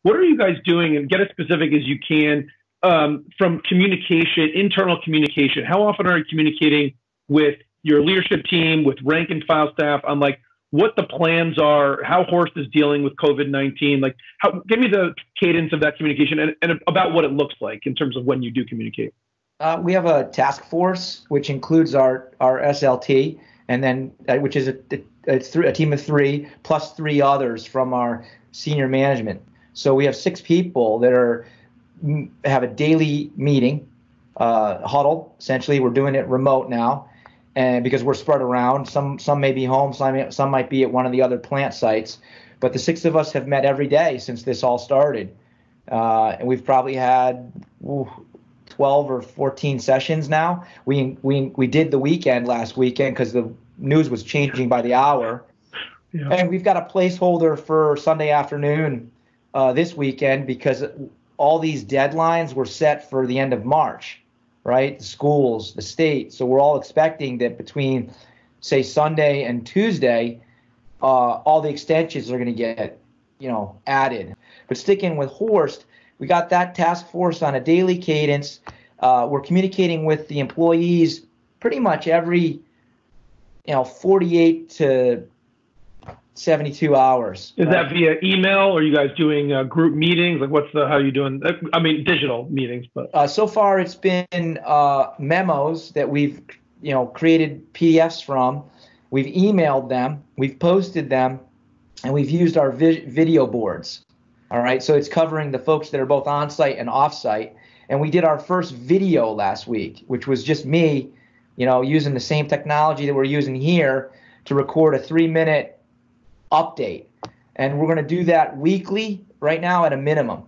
What are you guys doing, and get as specific as you can, from communication, internal communication? How often are you communicating with your leadership team, with rank and file staff, on like what the plans are, how HORST is dealing with COVID-19? Like, give me the cadence of that communication and about what it looks like in terms of when you do communicate. We have a task force, which includes our SLT, and then which is a team of 3 plus 3 others from our senior management. So we have 6 people that have a daily meeting, huddle. Essentially, we're doing it remote now, and because we're spread around, some may be home, some might be at one of the other plant sites. But the 6 of us have met every day since this all started, and we've probably had 12 or 14 sessions now. We did the weekend last weekend because the news was changing by the hour. Yeah. And we've got a placeholder for Sunday afternoon this weekend because all these deadlines were set for the end of March, right? The schools, the state. So we're all expecting that between, say, Sunday and Tuesday, all the extensions are going to get, added. But sticking with HORST, we got that task force on a daily cadence. We're communicating with the employees pretty much every, 48 to 72 hours. Is that via email, or are you guys doing group meetings? Like, how are you doing? I mean, digital meetings, but so far it's been memos that we've, created PDFs from. We've emailed them, we've posted them, and we've used our video boards. All right, so it's covering the folks that are both on-site and off-site. And we did our first video last week, which was just me, using the same technology that we're using here to record a 3-minute update. And we're going to do that weekly right now at a minimum.